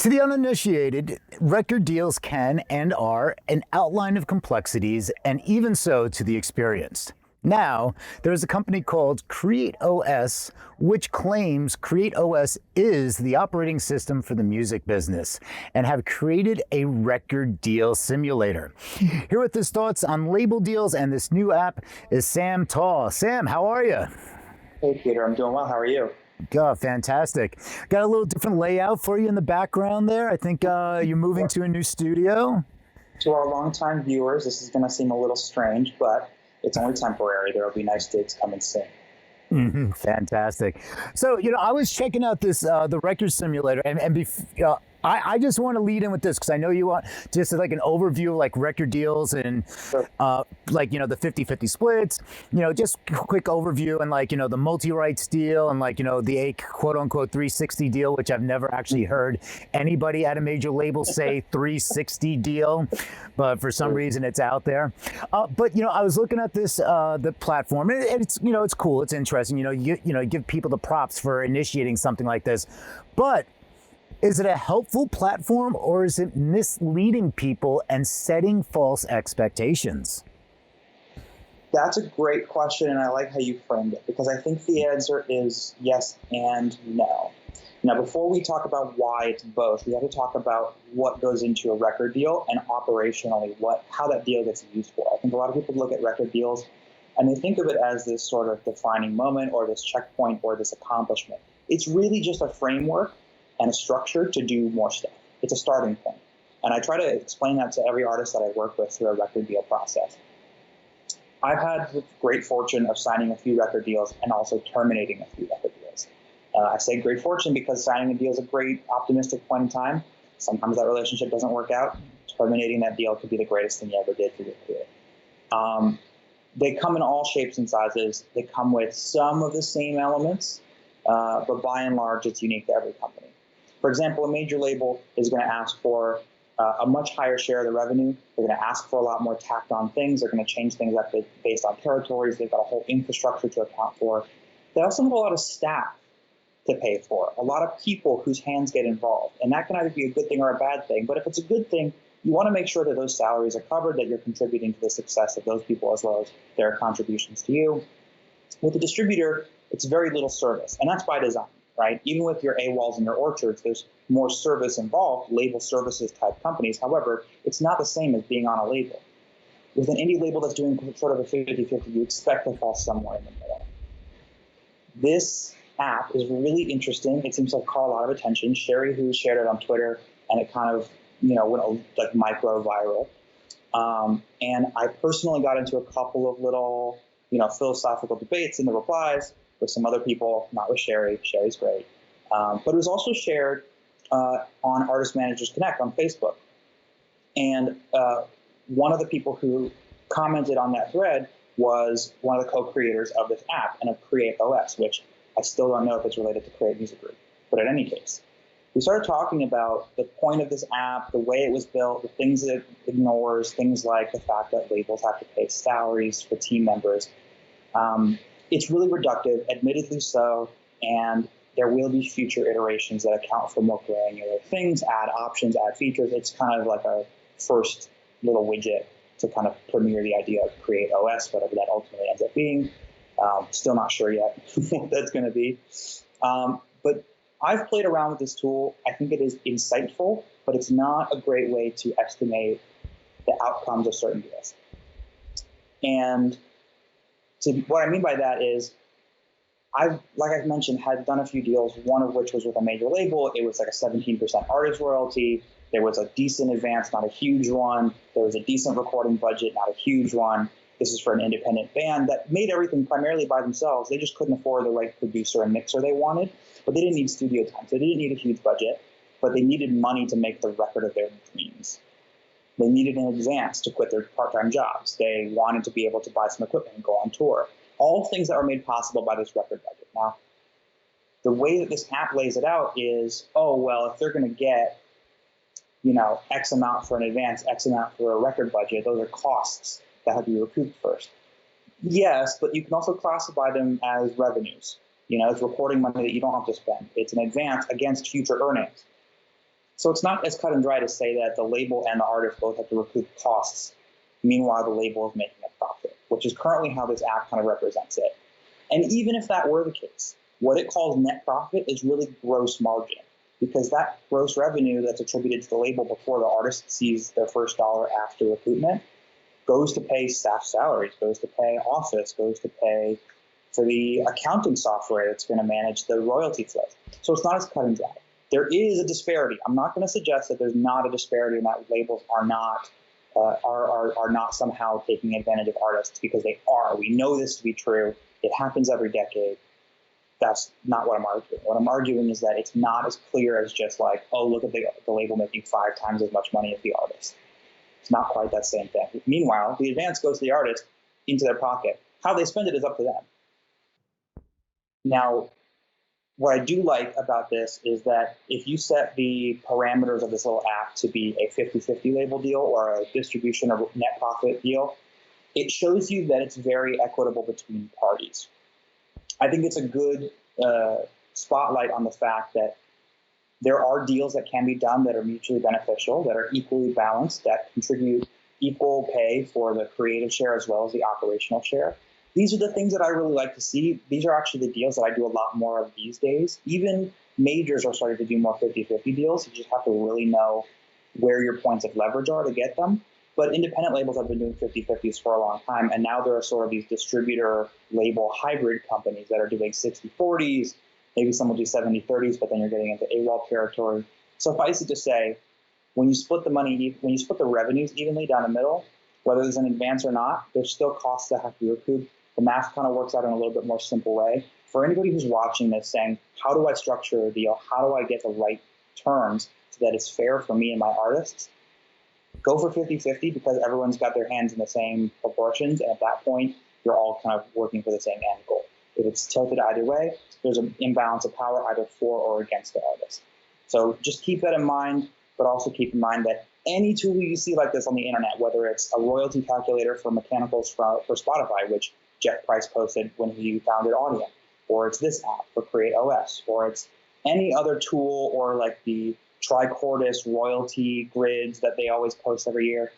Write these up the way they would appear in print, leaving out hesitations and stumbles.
To the uninitiated, record deals can and are an outline of complexities, and even so to the experienced. Now, there's a company called CreateOS, which claims CreateOS is the operating system for the music business and have created a record deal simulator. Here with his thoughts on label deals and this new app is Sam Tall. Sam, how are you? Hey, Peter, I'm doing well. How are you? Oh, fantastic. Got a little different layout for you in the background there. I think you're moving to a new studio. To our longtime viewers, this is going to seem a little strange, but it's only temporary. There will be nice dates coming soon. Fantastic. So, I was checking out this the record simulator, I just want to lead in with this because I know you want just like an overview of like record deals and Sure. the 50-50 splits, just a quick overview and the multi-rights deal and the quote unquote 360 deal, which I've never actually heard anybody at a major label say 360 deal, but for some reason it's out there. But I was looking at this the platform and it's it's cool, it's interesting. You give people the props for initiating something like this, but is it a helpful platform or is it misleading people and setting false expectations? That's a great question, and I like how you framed it because I think the answer is yes and no. Now, before we talk about why it's both, we have to talk about what goes into a record deal and operationally how that deal gets used for. I think a lot of people look at record deals and they think of it as this sort of defining moment or this checkpoint or this accomplishment. It's really just a framework and a structure to do more stuff. It's a starting point. And I try to explain that to every artist that I work with through a record deal process. I've had the great fortune of signing a few record deals and also terminating a few record deals. I say great fortune because signing a deal is a great optimistic point in time. Sometimes that relationship doesn't work out. Terminating that deal could be the greatest thing you ever did for your career. They come in all shapes and sizes. They come with some of the same elements, but by and large, it's unique to every company. For example, a major label is going to ask for a much higher share of the revenue. They're going to ask for a lot more tacked on things. They're going to change things up based on territories. They've got a whole infrastructure to account for. They also have a lot of staff to pay for, a lot of people whose hands get involved. And that can either be a good thing or a bad thing. But if it's a good thing, you want to make sure that those salaries are covered, that you're contributing to the success of those people as well as their contributions to you. With a distributor, it's very little service, and that's by design. Right? Even with your AWOLs and your orchards, there's more service involved, label services type companies. However, it's not the same as being on a label. With an indie label that's doing sort of a 50-50, you expect to fall somewhere in the middle. This app is really interesting. It seems to have caught a lot of attention. Sherry, who shared it on Twitter, and it kind of went like micro viral. And I personally got into a couple of little philosophical debates in the replies with some other people, not with Sherry. Sherry's great. But it was also shared on Artist Managers Connect on Facebook. And one of the people who commented on that thread was one of the co-creators of this app and of CreateOS, which I still don't know if it's related to Create Music Group. But in any case, we started talking about the point of this app, the way it was built, the things that it ignores, things like the fact that labels have to pay salaries for team members. It's really reductive, admittedly so, and there will be future iterations that account for more granular things, add options, add features. It's kind of like a first little widget to kind of premiere the idea of CreateOS, whatever that ultimately ends up being. Still not sure yet what that's going to be. But I've played around with this tool. I think it is insightful, but it's not a great way to estimate the outcomes of certain deals. And what I mean by that is like I've mentioned, had done a few deals, one of which was with a major label. It was like a 17% artist royalty. There was a decent advance, not a huge one. There was a decent recording budget, not a huge one. This is for an independent band that made everything primarily by themselves. They just couldn't afford the right producer and mixer they wanted, but they didn't need studio time. So they didn't need a huge budget, but they needed money to make the record of their dreams. They needed an advance to quit their part-time jobs. They wanted to be able to buy some equipment and go on tour. All things that were made possible by this record budget. Now, the way that this app lays it out is, if they're going to get, X amount for an advance, X amount for a record budget, those are costs that have to be recouped first. Yes, but you can also classify them as revenues. It's recording money that you don't have to spend. It's an advance against future earnings. So it's not as cut and dry to say that the label and the artist both have to recoup costs. Meanwhile, the label is making a profit, which is currently how this act kind of represents it. And even if that were the case, what it calls net profit is really gross margin, because that gross revenue that's attributed to the label before the artist sees their first dollar after recoupment goes to pay staff salaries, goes to pay office, goes to pay for the accounting software that's going to manage the royalty flows. So it's not as cut and dry. There is a disparity. I'm not going to suggest that there's not a disparity and that labels are not somehow taking advantage of artists, because they are. We know this to be true. It happens every decade. That's not what I'm arguing. What I'm arguing is that it's not as clear as just like, oh, look at the label making 5 times as much money as the artist. It's not quite that same thing. Meanwhile, the advance goes to the artist into their pocket. How they spend it is up to them. Now, what I do like about this is that if you set the parameters of this little app to be a 50-50 label deal or a distribution or net profit deal, it shows you that it's very equitable between parties. I think it's a good spotlight on the fact that there are deals that can be done that are mutually beneficial, that are equally balanced, that contribute equal pay for the creative share as well as the operational share. These are the things that I really like to see. These are actually the deals that I do a lot more of these days. Even majors are starting to do more 50-50 deals. You just have to really know where your points of leverage are to get them. But independent labels have been doing 50-50s for a long time, and now there are sort of these distributor label hybrid companies that are doing 60-40s, maybe some will do 70-30s, but then you're getting into AWOL territory. Suffice it to say, when you split the money, when you split the revenues evenly down the middle, whether there's an advance or not, there's still costs that have to be recouped. The math kind of works out in a little bit more simple way. For anybody who's watching this saying, how do I structure a deal? How do I get the right terms so that it's fair for me and my artists? Go for 50-50 because everyone's got their hands in the same proportions. And at that point, you're all kind of working for the same end goal. If it's tilted either way, there's an imbalance of power either for or against the artist. So just keep that in mind, but also keep in mind that any tool you see like this on the internet, whether it's a royalty calculator for mechanicals for Spotify, which Jeff Price posted when he founded Audience, or it's this app for CreateOS, or it's any other tool, or like the Tricordis royalty grids that they always post every year,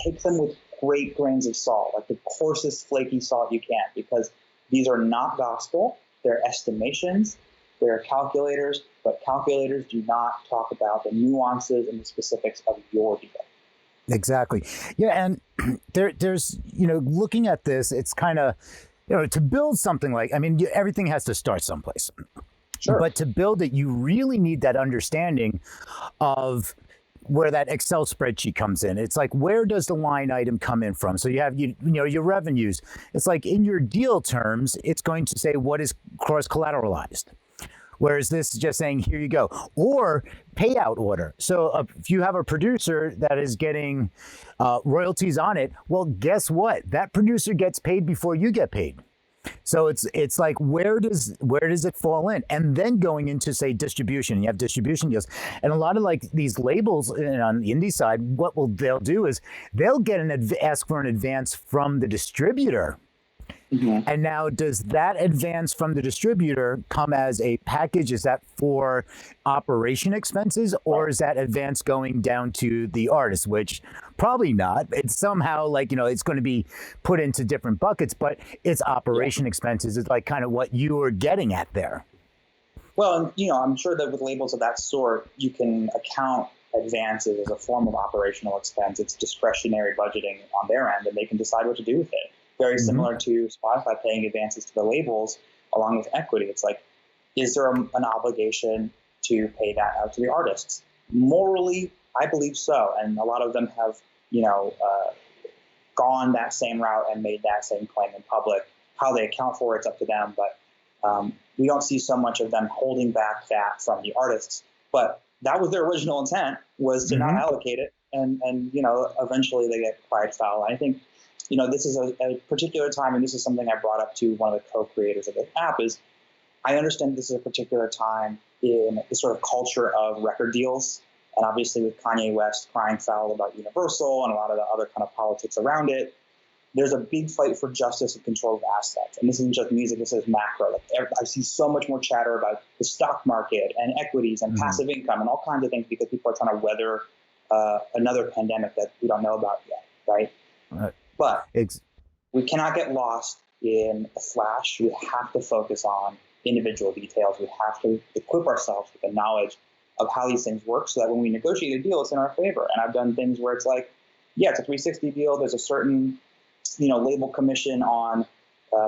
take them with great grains of salt, like the coarsest flaky salt you can, because these are not gospel. They're estimations, they're calculators, but calculators do not talk about the nuances and the specifics of your deal. Exactly. Yeah, and there's, looking at this, it's kind of, to build something like, everything has to start someplace. Sure. But to build it, you really need that understanding of where that Excel spreadsheet comes in. It's like, where does the line item come in from? So you have, your revenues. It's like in your deal terms, it's going to say what is cross collateralized. Whereas this is just saying, here you go. Or payout order. So if you have a producer that is getting royalties on it, well, guess what? That producer gets paid before you get paid. So it's like, where does it fall in? And then going into, say, distribution, you have distribution deals. And a lot of like these labels on the indie side, what they'll do is they'll get ask for an advance from the distributor. Mm-hmm. And now, does that advance from the distributor come as a package? Is that for operation expenses, or is that advance going down to the artist? Which probably not. It's somehow like, it's going to be put into different buckets, but it's operation expenses is like kind of what you are getting at there. Well, I'm sure that with labels of that sort, you can account advances as a form of operational expense. It's discretionary budgeting on their end, and they can decide what to do with it. Very similar to Spotify paying advances to the labels along with equity. It's like, is there an obligation to pay that out to the artists? Morally, I believe so. And a lot of them have, gone that same route and made that same claim in public. How they account for it's up to them. But we don't see so much of them holding back that from the artists. But that was their original intent, was to not allocate it. And eventually they get pride foul. I think, this is a particular time, and this is something I brought up to one of the co-creators of the app, is I understand this is a particular time in the sort of culture of record deals. And obviously with Kanye West crying foul about Universal and a lot of the other kind of politics around it, there's a big fight for justice and control of assets. And this isn't just music, this is macro. Like I see so much more chatter about the stock market and equities and passive income and all kinds of things because people are trying to weather another pandemic that we don't know about yet, right? But we cannot get lost in a flash. We have to focus on individual details. We have to equip ourselves with the knowledge of how these things work so that when we negotiate a deal, it's in our favor. And I've done things where it's like, yeah, it's a 360 deal. There's a certain, label commission on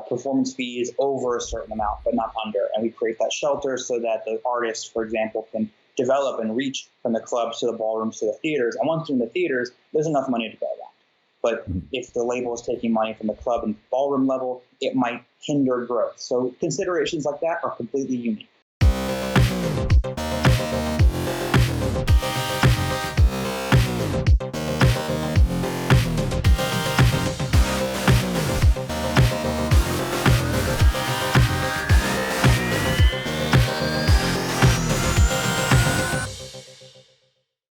performance fees over a certain amount, but not under. And we create that shelter so that the artist, for example, can develop and reach from the clubs to the ballrooms to the theaters. And once in the theaters, there's enough money to go around. But if the label is taking money from the club and ballroom level, it might hinder growth. So considerations like that are completely unique.